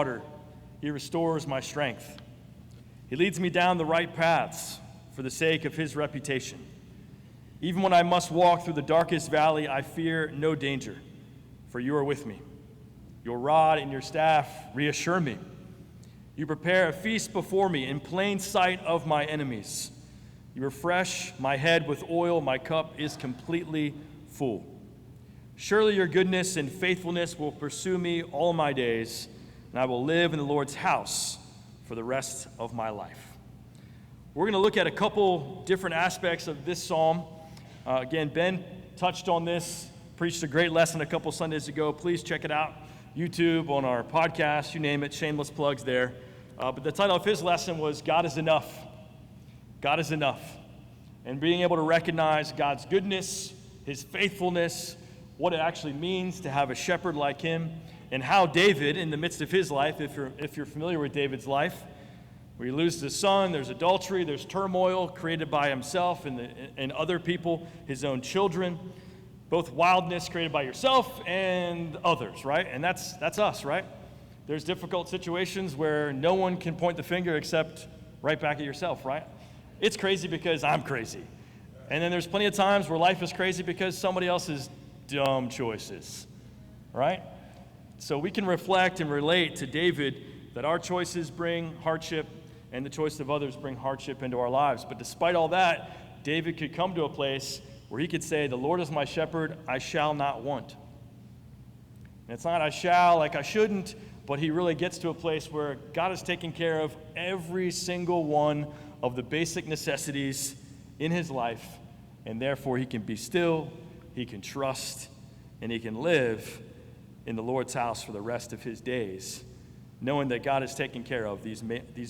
water. He restores my strength. He leads me down the right paths for the sake of his reputation. Even when I must walk through the darkest valley, I fear no danger, for you are with me. Your rod and your staff reassure me. You prepare a feast before me in plain sight of my enemies. You refresh my head with oil. My cup is completely full. Surely your goodness and faithfulness will pursue me all my days, and I will live in the Lord's house for the rest of my life. We're going to look at a couple different aspects of this psalm. Again, Ben touched on this, preached a great lesson a couple Sundays ago. Please check it out. YouTube, on our podcast, you name it, shameless plugs there. But the title of his lesson was God is Enough. God is enough. And being able to recognize God's goodness, his faithfulness, what it actually means to have a shepherd like him, and how David, in the midst of his life, if you're familiar with David's life, where he loses his son, there's adultery, there's turmoil created by himself and other people, his own children, both wildness created by yourself and others, right? And that's us, right? There's difficult situations where no one can point the finger except right back at yourself, right? It's crazy because I'm crazy. And then there's plenty of times where life is crazy because somebody else's dumb choices, right? So we can reflect and relate to David that our choices bring hardship and the choice of others bring hardship into our lives. But despite all that, David could come to a place where he could say, the Lord is my shepherd, I shall not want. And it's not I shall like I shouldn't, but he really gets to a place where God is taking care of every single one of the basic necessities in his life, and therefore he can be still, he can trust, and he can live in the Lord's house for the rest of his days, knowing that God is taking care of these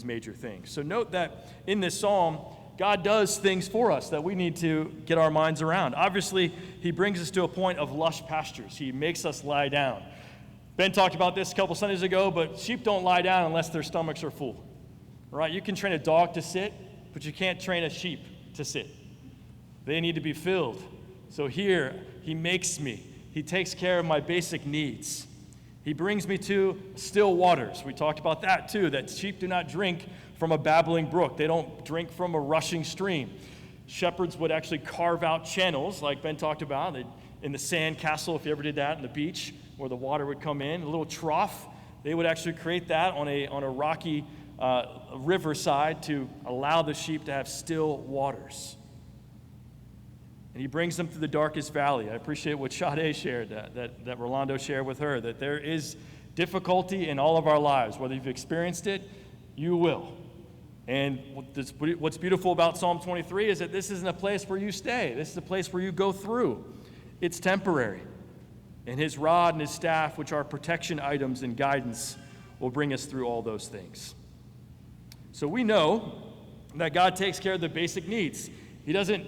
major things. So note that in this psalm, God does things for us that we need to get our minds around. Obviously, he brings us to a point of lush pastures. He makes us lie down. Ben talked about this a couple Sundays ago, but sheep don't lie down unless their stomachs are full. Right? You can train a dog to sit, but you can't train a sheep to sit. They need to be filled. So here, he makes me. He takes care of my basic needs. He brings me to still waters. We talked about that too, that sheep do not drink from a babbling brook. They don't drink from a rushing stream. Shepherds would actually carve out channels, like Ben talked about, in the sand castle, if you ever did that, on the beach, where the water would come in, a little trough. They would actually create that on a rocky riverside to allow the sheep to have still waters. And he brings them through the darkest valley. I appreciate what Sade shared, that Rolando shared with her, that there is difficulty in all of our lives. Whether you've experienced it, you will. And what's beautiful about Psalm 23 is that this isn't a place where you stay. This is a place where you go through. It's temporary. And his rod and his staff, which are protection items and guidance, will bring us through all those things. So we know that God takes care of the basic needs. He doesn't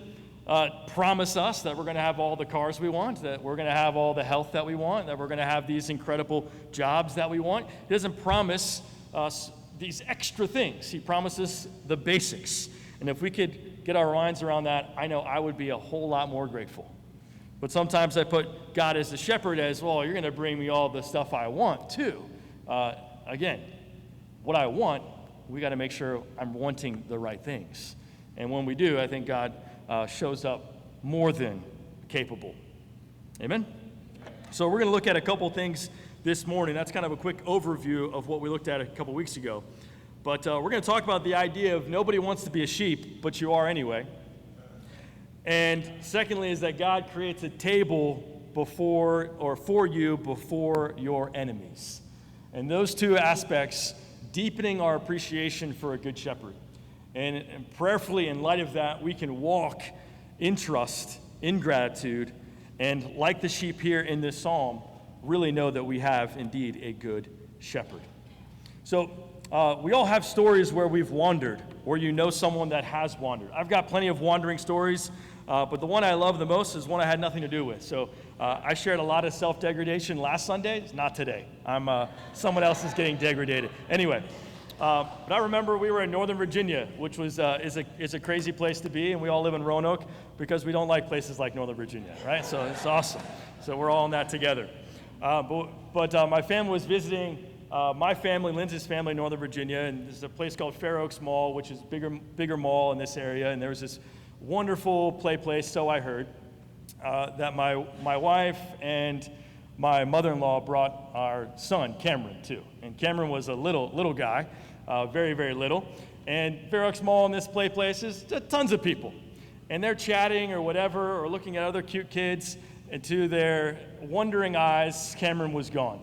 promise us that we're going to have all the cars we want, that we're going to have all the health that we want, that we're going to have these incredible jobs that we want. He doesn't promise us these extra things. He promises the basics. And if we could get our minds around that, I know I would be a whole lot more grateful. But sometimes I put God as the shepherd as, well, you're going to bring me all the stuff I want too. Again, what I want, we got to make sure I'm wanting the right things. And when we do, I think God shows up more than capable. Amen? So we're going to look at a couple things this morning. That's kind of a quick overview of what we looked at a couple weeks ago. But we're going to talk about the idea of nobody wants to be a sheep, but you are anyway. And secondly is that God creates a table before or for you before your enemies. And those two aspects, deepening our appreciation for a good shepherd. And prayerfully, in light of that, we can walk in trust, in gratitude, and like the sheep here in this psalm, really know that we have indeed a good shepherd. So we all have stories where we've wandered, or you know someone that has wandered. I've got plenty of wandering stories, but the one I love the most is one I had nothing to do with. So I shared a lot of self-degradation last Sunday, not today. Someone else is getting degraded. Anyway. But I remember we were in Northern Virginia, which was is a crazy place to be, and we all live in Roanoke because we don't like places like Northern Virginia, right? So it's awesome. So we're all in that together. But my family was visiting my family, Lindsay's family, Northern Virginia, and there's a place called Fair Oaks Mall, which is bigger mall in this area, and there was this wonderful play place, so I heard, that my wife and my mother-in-law brought our son, Cameron, to. And Cameron was a little guy, very, very little. And Fair Oaks Mall and this play place is tons of people. And they're chatting or whatever, or looking at other cute kids, and to their wondering eyes, Cameron was gone.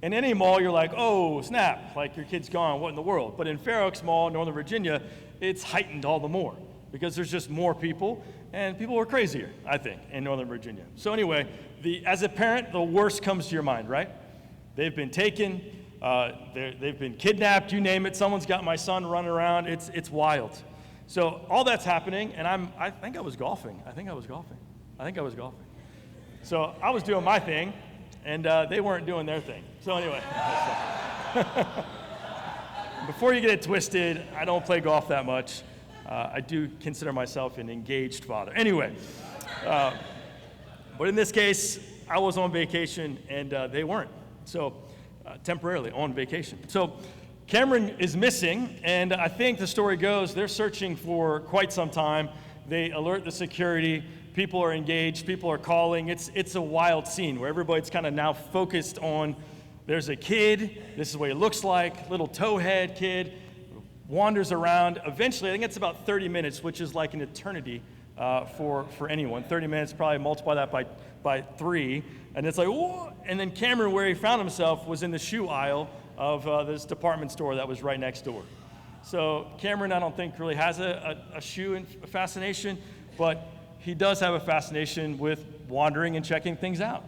In any mall, you're like, oh, snap, like your kid's gone, what in the world? But in Fair Oaks Mall, Northern Virginia, it's heightened all the more because there's just more people, and people are crazier, I think, in Northern Virginia. So anyway, as a parent, the worst comes to your mind, right? They've been taken, they've been kidnapped, you name it. Someone's got my son running around. It's wild. So all that's happening, and I think I was golfing. So I was doing my thing, and they weren't doing their thing. So anyway, before you get it twisted, I don't play golf that much. I do consider myself an engaged father. Anyway, but in this case, I was on vacation, and they weren't. So temporarily on vacation. So Cameron is missing, and I think the story goes they're searching for quite some time. They alert the security. People are engaged. People are calling. It's a wild scene where everybody's kind of now focused on there's a kid. This is what he looks like, little towhead kid, wanders around. Eventually, I think it's about 30 minutes, which is like an eternity for anyone. 30 minutes, probably multiply that by 3, and it's like, whoa. And then Cameron, where he found himself, was in the shoe aisle of this department store that was right next door. So Cameron, I don't think, really has a shoe fascination, but he does have a fascination with wandering and checking things out.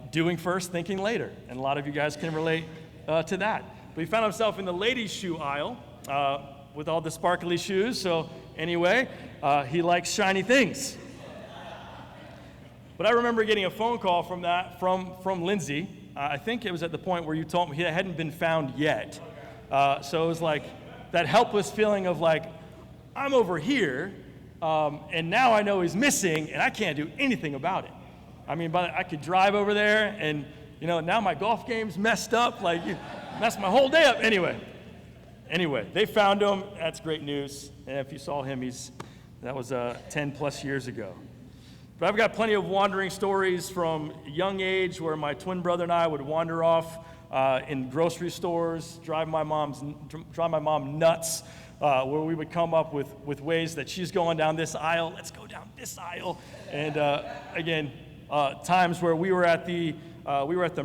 Doing first, thinking later. And a lot of you guys can relate to that. But he found himself in the ladies' shoe aisle with all the sparkly shoes. So anyway, he likes shiny things. But I remember getting a phone call from Lindsay. I think it was at the point where you told me he hadn't been found yet. So it was like that helpless feeling of like, I'm over here, and now I know he's missing, and I can't do anything about it. I mean, but I could drive over there, and now my golf game's messed up. Like, you messed my whole day up. Anyway, they found him. That's great news. And if you saw him, that was 10 plus years ago. But I've got plenty of wandering stories from a young age where my twin brother and I would wander off in grocery stores, drive my mom nuts, where we would come up with ways that she's going down this aisle, let's go down this aisle. And again, times where we were at the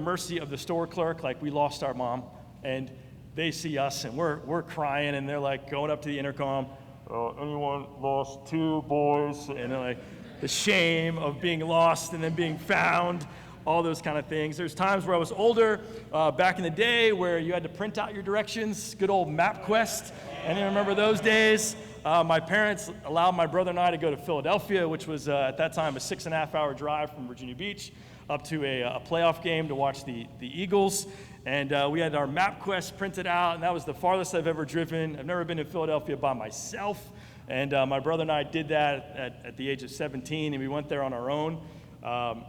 mercy of the store clerk, like we lost our mom, and they see us and we're crying, and they're like going up to the intercom, anyone lost 2 boys, and they're like, the shame of being lost and then being found, all those kind of things. There's times where I was older, back in the day, where you had to print out your directions, good old MapQuest. Anyone remember those days? My parents allowed my brother and I to go to Philadelphia, which was at that time a 6.5-hour drive from Virginia Beach up to a playoff game to watch the Eagles. And we had our MapQuest printed out, and that was the farthest I've ever driven. I've never been to Philadelphia by myself. And my brother and I did that at the age of 17, and we went there on our own,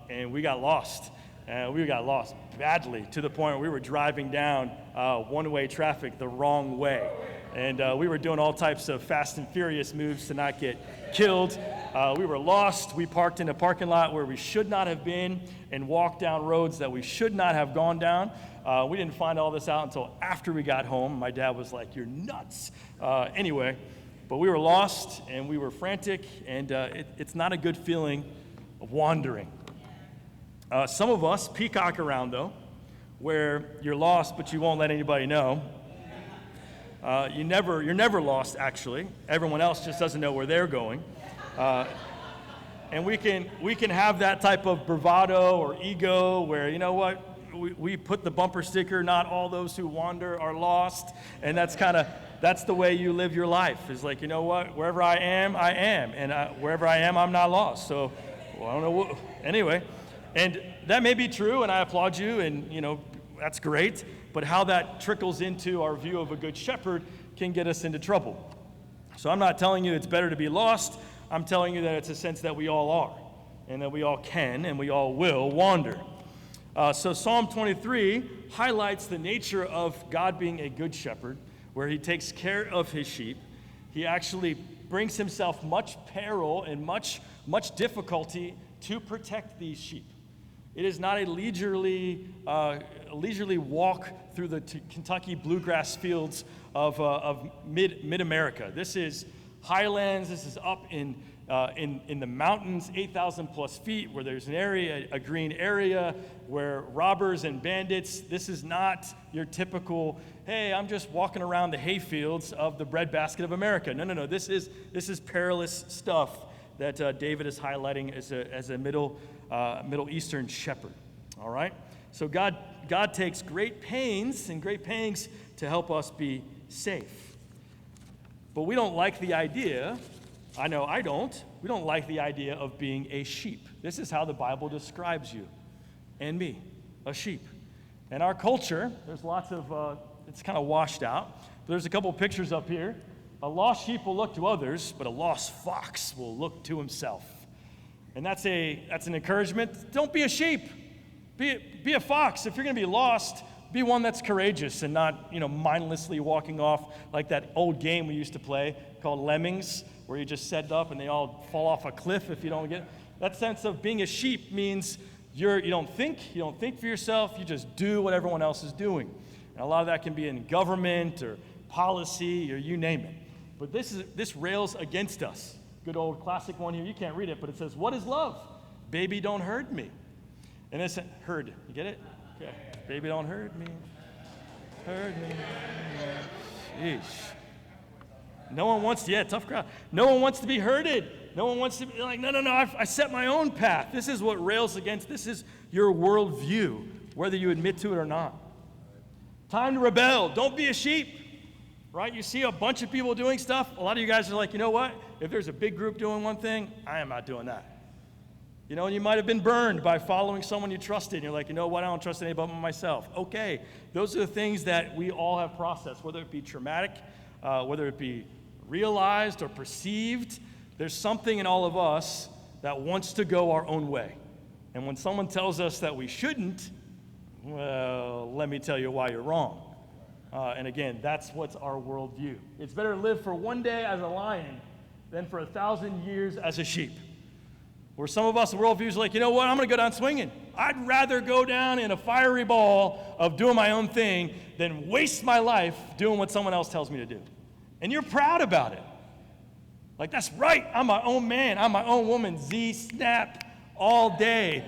and we got lost. We got lost badly, to the point where we were driving down one-way traffic the wrong way. And we were doing all types of fast and furious moves to not get killed. We were lost. We parked in a parking lot where we should not have been and walked down roads that we should not have gone down. We didn't find all this out until after we got home. My dad was like, "You're nuts." Anyway. But we were lost, and we were frantic, and it's not a good feeling of wandering. Some of us peacock around, though, where you're lost, but you won't let anybody know. You're never lost, actually. Everyone else just doesn't know where they're going. And we can have that type of bravado or ego where, you know what, we put the bumper sticker, not all those who wander are lost, and that's the way you live your life. It's like, you know what, wherever I am, and wherever I am, I'm not lost. So, I don't know anyway. And that may be true, and I applaud you, and, that's great, but how that trickles into our view of a good shepherd can get us into trouble. So I'm not telling you it's better to be lost. I'm telling you that it's a sense that we all are, and that we all can, and we all will wander. So Psalm 23 highlights the nature of God being a good shepherd, where he takes care of his sheep. He actually brings himself much peril and much difficulty to protect these sheep. It is not a leisurely walk through the Kentucky bluegrass fields of mid-America. This is highlands. This is up in the mountains, 8,000 plus feet, where there's an area, a green area, where robbers and bandits. This is not your typical, hey, I'm just walking around the hayfields of the breadbasket of America. No. This is perilous stuff that David is highlighting as a Middle Eastern shepherd. All right. So God takes great pains and great pangs to help us be safe. But we don't like the idea. I know I don't. We don't like the idea of being a sheep. This is how the Bible describes you and me, a sheep. In our culture, there's lots of, it's kind of washed out. But there's a couple pictures up here. A lost sheep will look to others, but a lost fox will look to himself. And that's an encouragement. Don't be a sheep. Be a fox. If you're going to be lost, be one that's courageous and not, mindlessly walking off like that old game we used to play called Lemmings, where you just set up and they all fall off a cliff if you don't get it. That sense of being a sheep means you don't think for yourself, you just do what everyone else is doing. And a lot of that can be in government or policy or you name it. But this rails against us. Good old classic one here. You can't read it, but it says, "What is love? Baby, don't hurt me." And it's herd. You get it? Okay. Baby, don't hurt me. Hurt me. Sheesh. No one wants to, tough crowd. No one wants to be hurted. No one wants to be like, no, I set my own path. This is what rails against. This is your worldview, whether you admit to it or not. Time to rebel. Don't be a sheep. Right? You see a bunch of people doing stuff. A lot of you guys are like, you know what? If there's a big group doing one thing, I am not doing that. And you might have been burned by following someone you trusted. And you're like, you know what? I don't trust anybody but myself. Okay. Those are the things that we all have processed, whether it be traumatic, whether it be realized or perceived. There's something in all of us that wants to go our own way. And when someone tells us that we shouldn't, well, let me tell you why you're wrong. And again, that's what's our worldview. It's better to live for one day as a lion than for 1,000 years as a sheep. Where some of us, the worldview is like, you know what, I'm going to go down swinging. I'd rather go down in a fiery ball of doing my own thing than waste my life doing what someone else tells me to do. And you're proud about it. Like, that's right, I'm my own man, I'm my own woman, snap all day.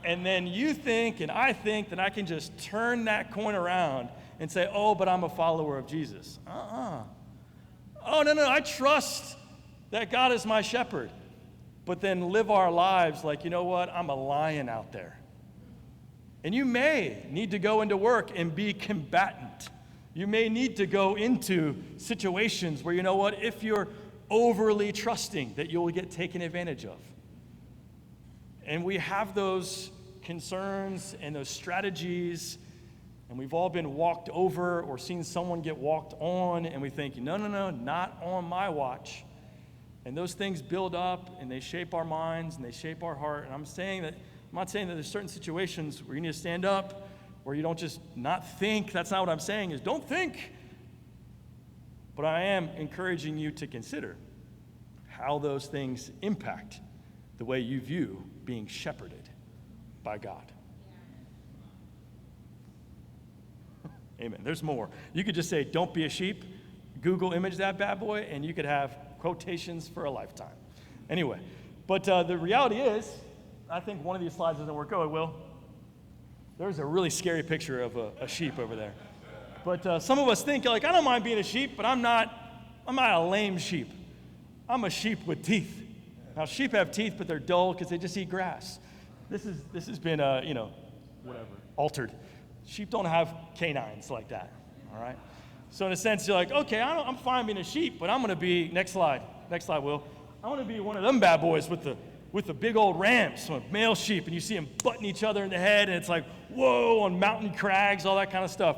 And then you think and I think that I can just turn that coin around and say, oh, but I'm a follower of Jesus. Oh, no, I trust that God is my shepherd. But then live our lives like, you know what, I'm a lion out there. And you may need to go into work and be combatant. You may need to go into situations where, you know what, if you're overly trusting, that you'll get taken advantage of. And we have those concerns and those strategies, and we've all been walked over or seen someone get walked on, and we think, no, not on my watch. And those things build up, and they shape our minds, and they shape our heart. And I'm not saying that there's certain situations where you need to stand up, where you don't just not think. That's not what I'm saying, is don't think. But I am encouraging you to consider how those things impact the way you view being shepherded by God. Amen. There's more. You could just say, don't be a sheep. Google image that bad boy, and you could have quotations for a lifetime. Anyway, but the reality is, I think one of these slides doesn't work. Oh, it will. There's a really scary picture of a sheep over there. But some of us think, like, I don't mind being a sheep, but I'm not a lame sheep. I'm a sheep with teeth. Now, sheep have teeth, but they're dull because they just eat grass. This has been, altered. Sheep don't have canines like that, all right? So in a sense, you're like, okay, I'm fine being a sheep, but I'm going to be, next slide, Will. I want to be one of them bad boys with the big old rams, male sheep, and you see them butting each other in the head, and it's like, whoa, on mountain crags, all that kind of stuff.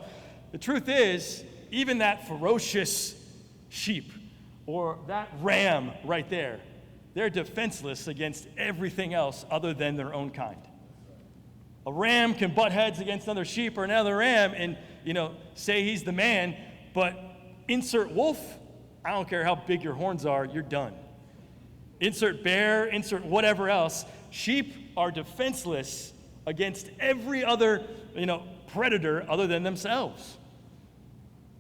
The truth is, even that ferocious sheep or that ram right there, they're defenseless against everything else other than their own kind. A ram can butt heads against another sheep or another ram and, say he's the man, but insert wolf, I don't care how big your horns are, you're done. Insert bear, insert whatever else. Sheep are defenseless against every other, predator other than themselves.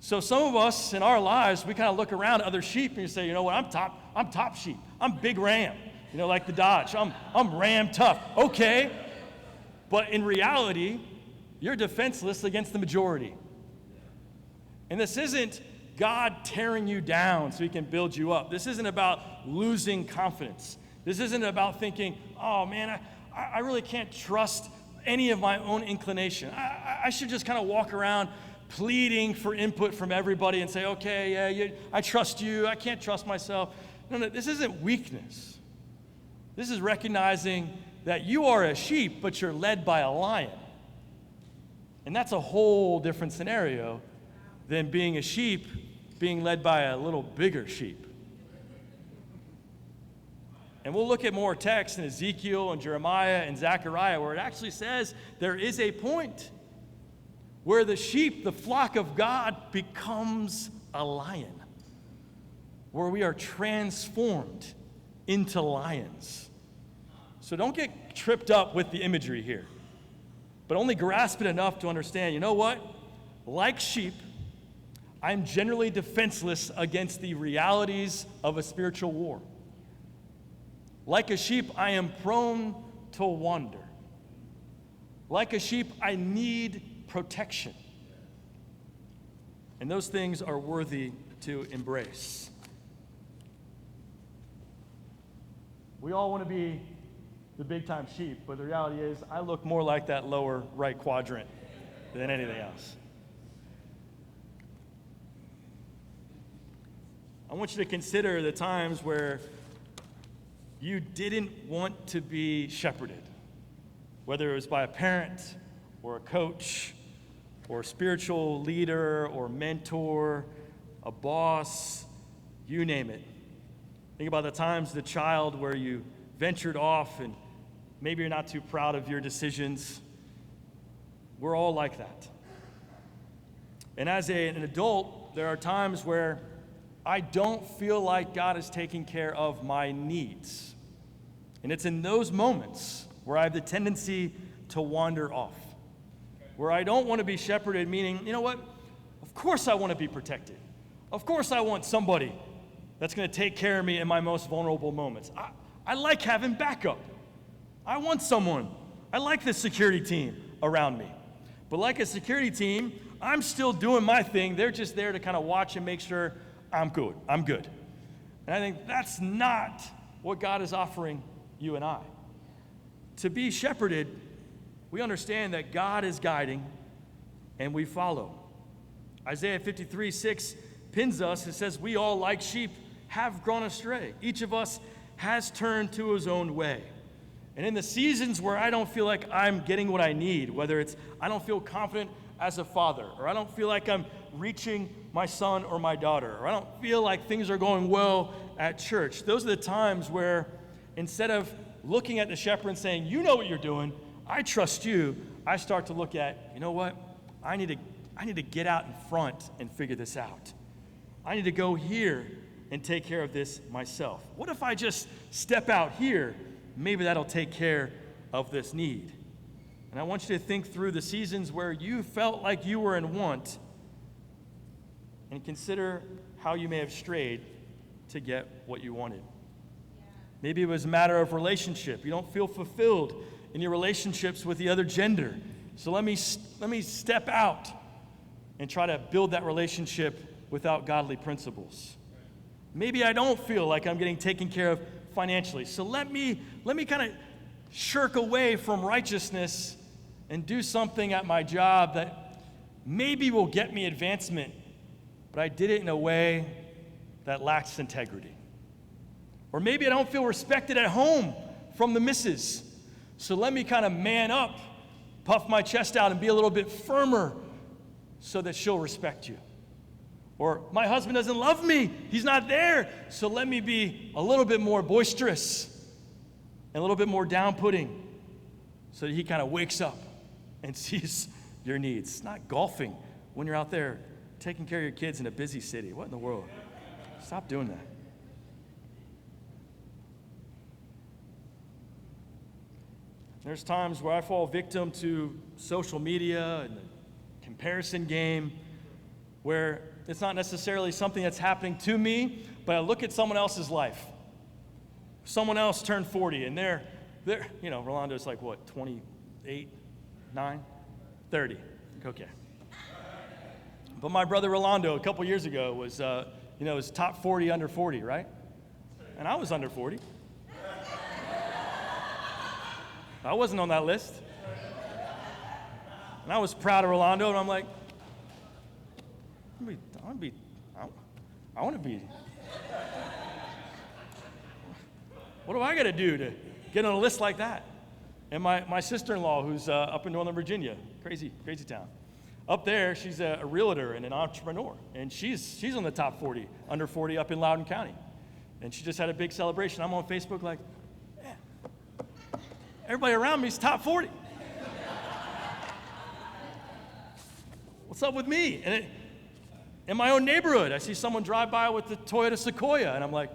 So some of us in our lives, we kind of look around at other sheep and you say, you know what, I'm top sheep. I'm big ram, like the Dodge. I'm ram tough. Okay. But in reality, you're defenseless against the majority. And this isn't God tearing you down so he can build you up. This isn't about losing confidence. This isn't about thinking, oh man, I really can't trust any of my own inclination. I should just kind of walk around pleading for input from everybody and say, okay, yeah, I trust you. I can't trust myself. No, this isn't weakness. This is recognizing that you are a sheep, but you're led by a lion. And that's a whole different scenario than being a sheep being led by a little bigger sheep. And we'll look at more texts in Ezekiel and Jeremiah and Zechariah where it actually says there is a point where the sheep, the flock of God, becomes a lion, where we are transformed into lions. So don't get tripped up with the imagery here, but only grasp it enough to understand, you know what? Like sheep, I'm generally defenseless against the realities of a spiritual war. Like a sheep, I am prone to wander. Like a sheep, I need protection. And those things are worthy to embrace. We all want to be the big-time sheep, but the reality is I look more like that lower right quadrant than anything else. I want you to consider the times where you didn't want to be shepherded, whether it was by a parent or a coach or a spiritual leader or mentor, a boss, you name it. Think about the times as a child where you ventured off and maybe you're not too proud of your decisions. We're all like that. And as an adult, there are times where I don't feel like God is taking care of my needs. And it's in those moments where I have the tendency to wander off, where I don't want to be shepherded, meaning, you know what? Of course I want to be protected. Of course I want somebody that's going to take care of me in my most vulnerable moments. I like having backup. I want someone. I like the security team around me. But like a security team, I'm still doing my thing. They're just there to kind of watch and make sure I'm good. And I think that's not what God is offering you and I. To be shepherded, we understand that God is guiding and we follow. Isaiah 53:6 pins us. It says, we all like sheep have gone astray. Each of us has turned to his own way. And in the seasons where I don't feel like I'm getting what I need, whether it's I don't feel confident as a father, or I don't feel like I'm reaching my son or my daughter, or I don't feel like things are going well at church, those are the times where instead of looking at the shepherd and saying, you know what you're doing, I trust you, I start to look at, you know what, I need to get out in front and figure this out. I need to go here and take care of this myself. What if I just step out here? Maybe that'll take care of this need. And I want you to think through the seasons where you felt like you were in want and consider how you may have strayed to get what you wanted. Maybe it was a matter of relationship. You don't feel fulfilled in your relationships with the other gender. So let me step out and try to build that relationship without godly principles. Maybe I don't feel like I'm getting taken care of financially. So let me kind of shirk away from righteousness and do something at my job that maybe will get me advancement, but I did it in a way that lacks integrity. Or maybe I don't feel respected at home from the missus. So let me kind of man up, puff my chest out, and be a little bit firmer so that she'll respect you. Or my husband doesn't love me. He's not there. So let me be a little bit more boisterous and a little bit more down-putting so that he kind of wakes up and sees your needs, not golfing when you're out there taking care of your kids in a busy city. What in the world? Stop doing that. There's times where I fall victim to social media and the comparison game where it's not necessarily something that's happening to me, but I look at someone else's life. Someone else turned 40 and they're Rolando's like what, 28, 9, 30. Okay. But my brother Rolando a couple years ago was top 40 under 40, right? And I was under 40. I wasn't on that list. And I was proud of Rolando, and I'm like, I want to be. What do I got to do to get on a list like that? And my sister-in-law, who's up in Northern Virginia, crazy town, up there, she's a realtor and an entrepreneur, and she's on the top 40, under 40 up in Loudoun County. And she just had a big celebration. I'm on Facebook like, man, everybody around me is top 40. What's up with me? And in my own neighborhood, I see someone drive by with the Toyota Sequoia, and I'm like,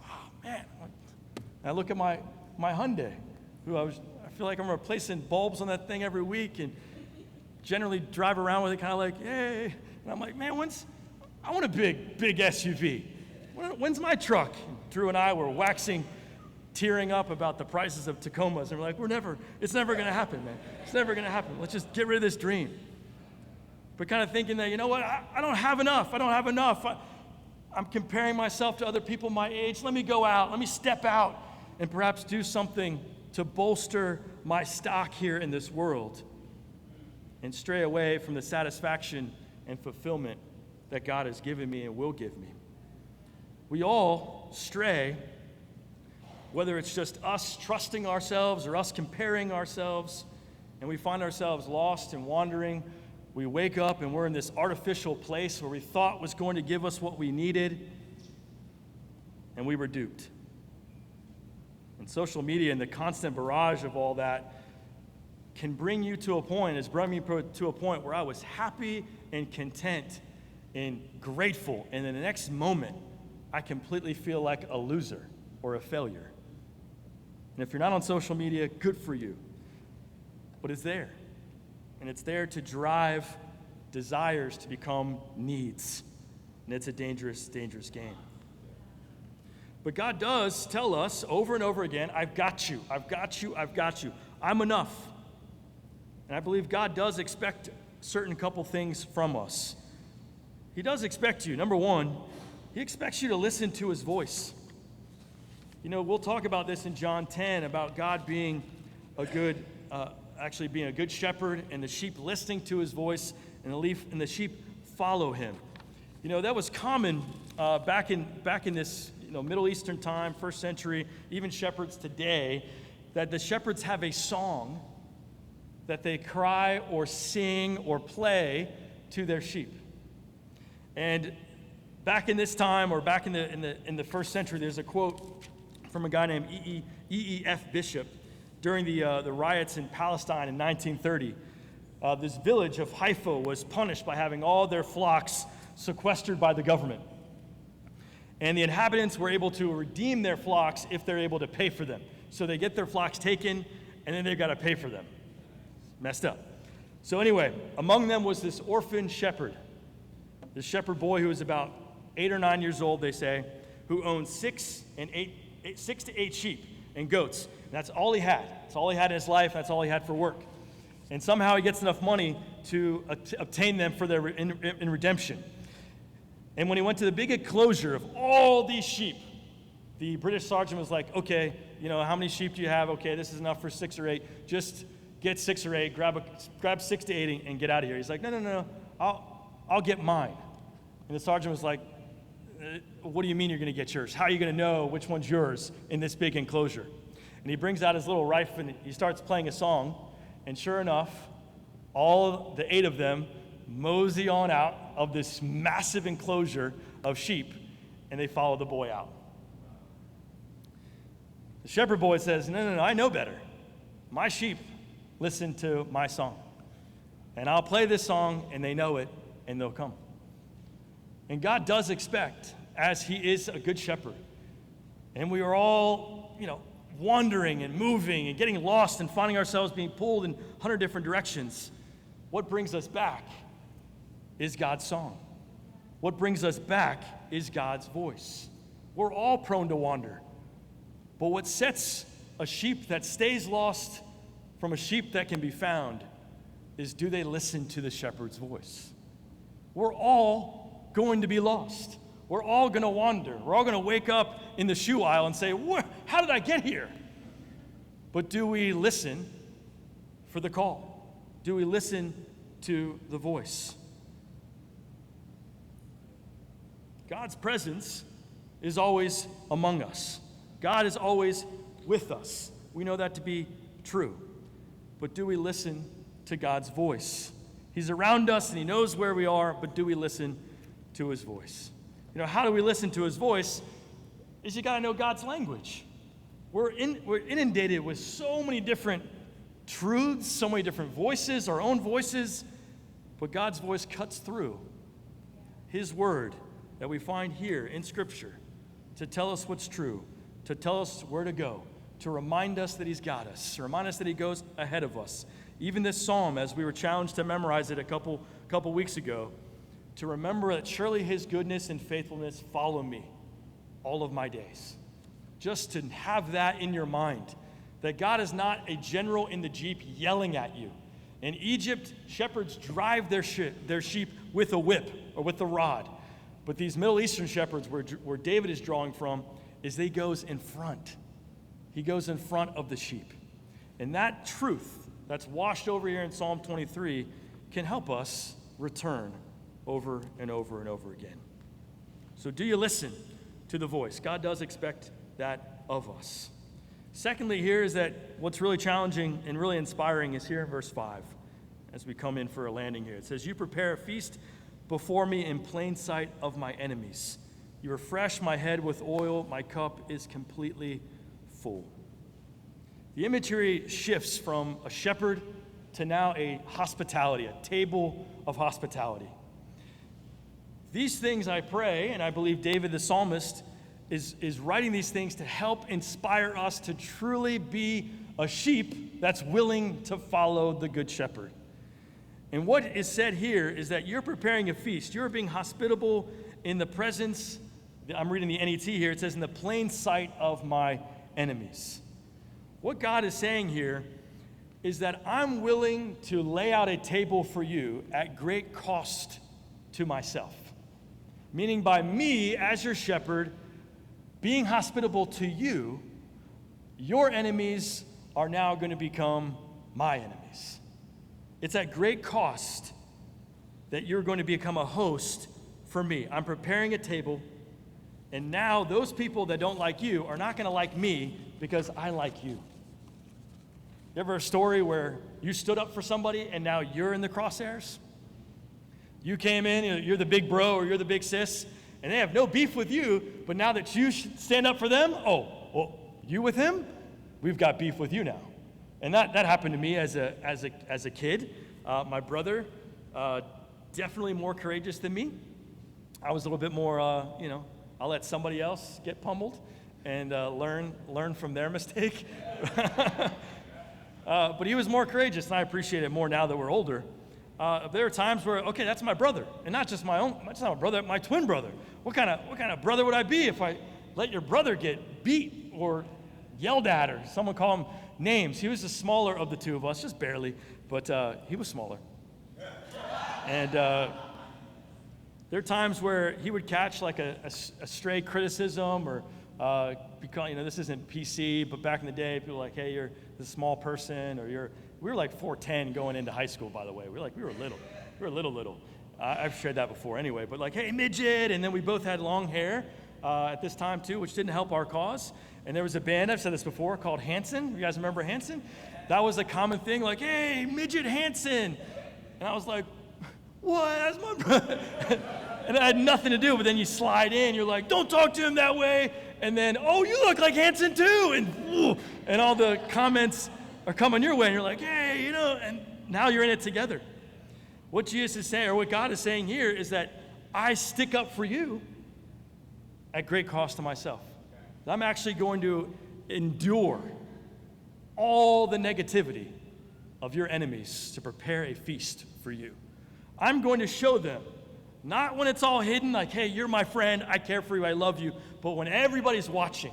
oh, man. And I look at my Hyundai, who I feel like I'm replacing bulbs on that thing every week, and generally drive around with it kind of like, hey. And I'm like, man, I want a big SUV. When's my truck? And Drew and I were tearing up about the prices of Tacomas, and we're like, it's never going to happen, man. It's never going to happen. Let's just get rid of this dream. But kind of thinking that, you know what, I don't have enough. I'm comparing myself to other people my age. Let me go out. Let me step out and perhaps do something to bolster my stock here in this world and stray away from the satisfaction and fulfillment that God has given me and will give me. We all stray, whether it's just us trusting ourselves or us comparing ourselves, and we find ourselves lost and wandering. We wake up and we're in this artificial place where we thought was going to give us what we needed, and we were duped. And social media and the constant barrage of all that can bring you to a point, has brought me to a point where I was happy and content and grateful, and in the next moment, I completely feel like a loser or a failure. And if you're not on social media, good for you. But it's there. And it's there to drive desires to become needs. And it's a dangerous, dangerous game. But God does tell us over and over again, I've got you, I've got you, I've got you. I'm enough. And I believe God does expect certain couple things from us. He does expect you. Number one, He expects you to listen to His voice. You know, we'll talk about this in John 10, about God being being a good shepherd, and the sheep listening to His voice, and the sheep follow Him. You know, that was common back in this Middle Eastern time, first century, even shepherds today, that the shepherds have a song that they cry or sing or play to their sheep. And back in this time, or back in the first century, there's a quote from a guy named E.E.F. Bishop during the riots in Palestine in 1930. This village of Haifa was punished by having all their flocks sequestered by the government. And the inhabitants were able to redeem their flocks if they're able to pay for them. So they get their flocks taken, and then they've got to pay for them. Messed up. So anyway, among them was this orphan shepherd. This shepherd boy who was about 8 or 9 years old, they say, who owned 6 to 8 sheep and goats. And that's all he had. That's all he had in his life. That's all he had for work. And somehow he gets enough money to obtain them for their in redemption. And when he went to the big enclosure of all these sheep, the British sergeant was like, okay, how many sheep do you have? Okay, this is enough for 6 or 8. Just get 6 or 8, grab 6 to 8 and get out of here. He's like, no, I'll get mine. And the sergeant was like, what do you mean you're going to get yours? How are you going to know which one's yours in this big enclosure? And he brings out his little rifle and he starts playing a song. And sure enough, all the 8 of them mosey on out of this massive enclosure of sheep, and they follow the boy out. The shepherd boy says, no, I know better. My sheep listen to my song. And I'll play this song, and they know it, and they'll come. And God does expect, as he is a good shepherd, and we are all, wandering and moving and getting lost and finding ourselves being pulled in 100 different directions, what brings us back is God's song. What brings us back is God's voice. We're all prone to wander. But what sets a sheep that stays lost from a sheep that can be found is, do they listen to the shepherd's voice? We're all going to be lost. We're all going to wander. We're all going to wake up in the shoe aisle and say, how did I get here? But do we listen for the call? Do we listen to the voice? God's presence is always among us. God is always with us. We know that to be true. But do we listen to God's voice? He's around us and he knows where we are, but do we listen to his voice? How do we listen to his voice? Is you got to know God's language. We're inundated with so many different truths, so many different voices, our own voices, but God's voice cuts through his word that we find here in Scripture to tell us what's true, to tell us where to go, to remind us that he's got us, to remind us that he goes ahead of us. Even this psalm, as we were challenged to memorize it a couple weeks ago, to remember that surely his goodness and faithfulness follow me all of my days. Just to have that in your mind, that God is not a general in the Jeep yelling at you. In Egypt, shepherds drive their sheep with a whip or with a rod. But these Middle Eastern shepherds, where David is drawing from, is he goes in front. He goes in front of the sheep. And that truth that's washed over here in Psalm 23 can help us return over and over and over again. So do you listen to the voice? God does expect that of us. Secondly, here is that what's really challenging and really inspiring is here in verse 5, as we come in for a landing here. It says, you prepare a feast before me in plain sight of my enemies. You refresh my head with oil. My cup is completely full. The imagery shifts from a shepherd to now a hospitality, a table of hospitality. These things I pray, and I believe David the psalmist is writing these things to help inspire us to truly be a sheep that's willing to follow the good shepherd. And what is said here is that you're preparing a feast. You're being hospitable in the presence, I'm reading the NET here, it says, in the plain sight of my enemies. What God is saying here is that I'm willing to lay out a table for you at great cost to myself. Meaning by me, as your shepherd, being hospitable to you, your enemies are now going to become my enemies. It's at great cost that you're going to become a host for me. I'm preparing a table, and now those people that don't like you are not going to like me because I like you. You ever a story where you stood up for somebody and now you're in the crosshairs? You came in, you're the big bro or you're the big sis, and they have no beef with you, but now that you stand up for them, you with him? We've got beef with you now. And that happened to me as a kid. My brother, definitely more courageous than me. I was a little bit more, I'll let somebody else get pummeled and learn from their mistake. But he was more courageous, and I appreciate it more now that we're older. There are times where, okay, that's my brother, and not just not my brother, my twin brother. What kind of brother would I be if I let your brother get beat or yelled at, or someone call him names? He was the smaller of the two of us, just barely, but he was smaller. And there are times where he would catch like a stray criticism, or because this isn't PC, but back in the day, people were like, hey, you're this small person, or we were like 4'10" going into high school, by the way. We were little. We were little. I've shared that before anyway, but like, hey, midget, and then we both had long hair at this time too, which didn't help our cause. And there was a band, I've said this before, called Hanson. You guys remember Hanson? That was a common thing, like, hey, midget Hanson. And I was like, what? That's my brother. And it had nothing to do, but then you slide in, you're like, don't talk to him that way. And then, oh, you look like Hanson too. And all the comments are coming your way, and you're like, hey, and now you're in it together. What Jesus is saying, or what God is saying here, is that I stick up for you at great cost to myself. I'm actually going to endure all the negativity of your enemies to prepare a feast for you. I'm going to show them, not when it's all hidden, like, hey, you're my friend, I care for you, I love you, but when everybody's watching,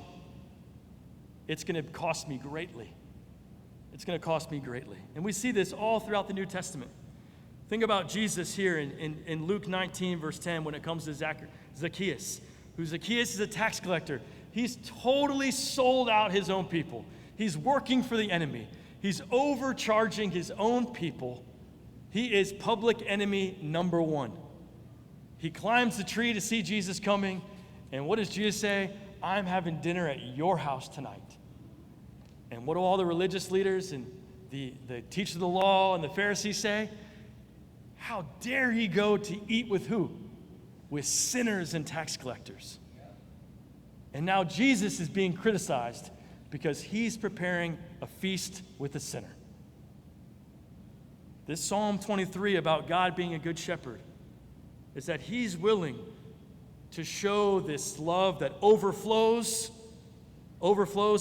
it's going to cost me greatly. It's going to cost me greatly. And we see this all throughout the New Testament. Think about Jesus here in Luke 19, verse 10, when it comes to Zacchaeus, Zacchaeus is a tax collector. He's totally sold out his own people. He's working for the enemy. He's overcharging his own people. He is public enemy number one. He climbs the tree to see Jesus coming, and what does Jesus say? I'm having dinner at your house tonight. And what do all the religious leaders and the teachers of the law and the Pharisees say? How dare he go to eat with who? With sinners and tax collectors. And now Jesus is being criticized because he's preparing a feast with a sinner. This Psalm 23 about God being a good shepherd is that he's willing to show this love that overflows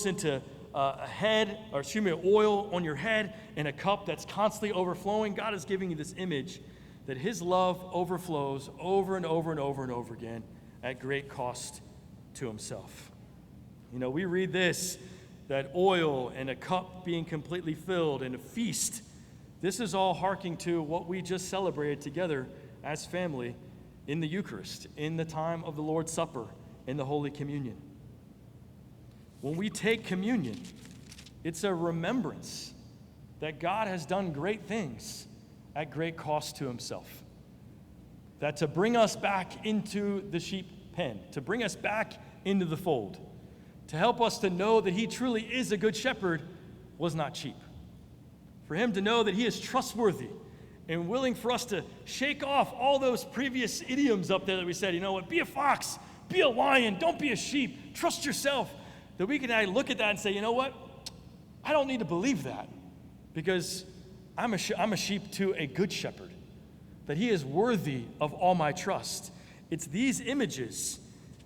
into oil on your head and a cup that's constantly overflowing. God is giving you this image that his love overflows over and over and over and over again at great cost to himself. You know, we read this, that oil and a cup being completely filled and a feast. This is all harking to what we just celebrated together as family in the Eucharist, in the time of the Lord's Supper, in the Holy Communion. When we take communion, it's a remembrance that God has done great things at great cost to himself. That to bring us back into the sheep pen, to bring us back into the fold, to help us to know that he truly is a good shepherd was not cheap. For him to know that he is trustworthy and willing for us to shake off all those previous idioms up there that we said, you know what, be a fox, be a lion, don't be a sheep, trust yourself. That we can look at that and say, you know what, I don't need to believe that because I'm a sheep to a good shepherd, that he is worthy of all my trust. It's these images,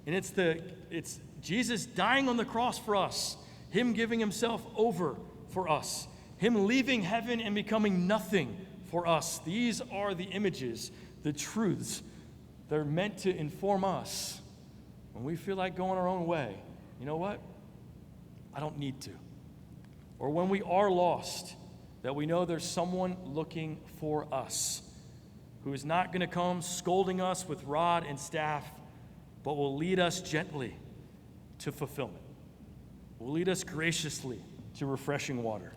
and it's Jesus dying on the cross for us, him giving himself over for us, him leaving heaven and becoming nothing for us. These are the images, the truths that are meant to inform us when we feel like going our own way. You know what? I don't need to. Or when we are lost, that we know there's someone looking for us who is not going to come scolding us with rod and staff, but will lead us gently to fulfillment. Will lead us graciously to refreshing water.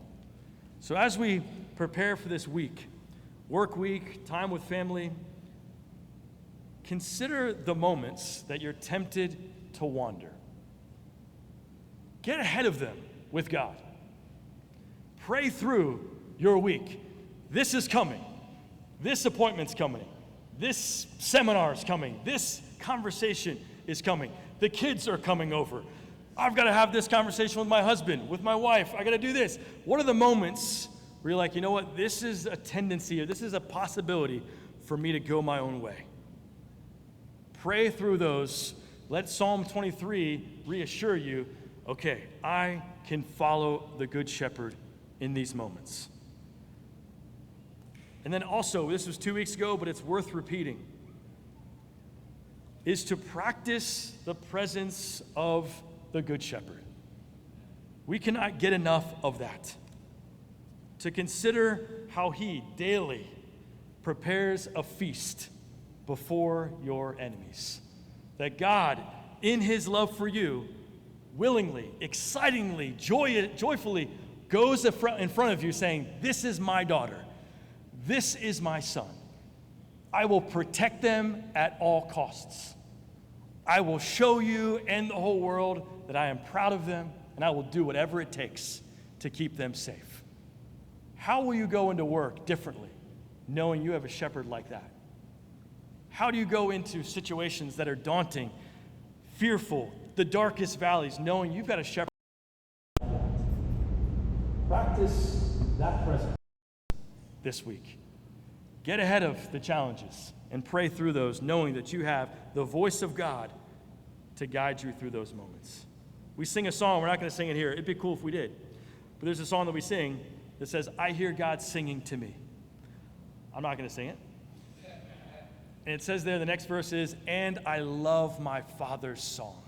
So as we prepare for this week, work week, time with family, consider the moments that you're tempted to wander. Get ahead of them with God. Pray through your week. This is coming. This appointment's coming. This seminar is coming. This conversation is coming. The kids are coming over. I've got to have this conversation with my husband, with my wife. I got to do this. What are the moments where you're like, you know what, this is a tendency, or this is a possibility for me to go my own way? Pray through those. Let Psalm 23 reassure you, okay, I can follow the Good Shepherd in these moments. And then also, this was 2 weeks ago, but it's worth repeating, is to practice the presence of the Good Shepherd. We cannot get enough of that. To consider how he daily prepares a feast before your enemies. That God, in his love for you, willingly, excitingly, joyfully goes in front of you saying, this is my daughter. This is my son. I will protect them at all costs. I will show you and the whole world that I am proud of them, and I will do whatever it takes to keep them safe. How will you go into work differently, knowing you have a shepherd like that? How do you go into situations that are daunting, fearful, the darkest valleys, knowing you've got a shepherd? Practice that presence this week. Get ahead of the challenges and pray through those, knowing that you have the voice of God to guide you through those moments. We sing a song. We're not going to sing it here. It'd be cool if we did. But there's a song that we sing that says, I hear God singing to me. I'm not going to sing it. And it says there, the next verse is, and I love my Father's song.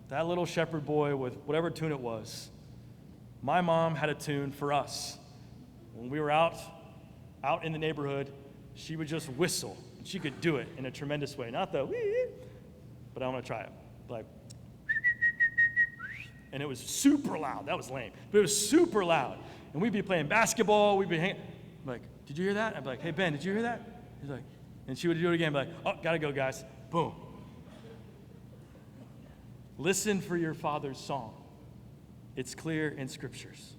That little shepherd boy with whatever tune it was, my mom had a tune for us. When we were out in the neighborhood, she would just whistle. And she could do it in a tremendous way. Not the wee, but I want to try it. Like, and it was super loud. That was lame. But it was super loud. And we'd be playing basketball. We'd be hanging. Like, did you hear that? I'd be like, hey, Ben, did you hear that? He's like, and she would do it again. Be like, oh, gotta go, guys. Boom. Listen for your Father's song. It's clear in Scriptures.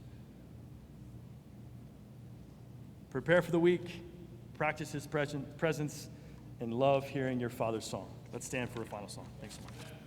Prepare for the week. Practice His presence. And love hearing your Father's song. Let's stand for a final song. Thanks so much.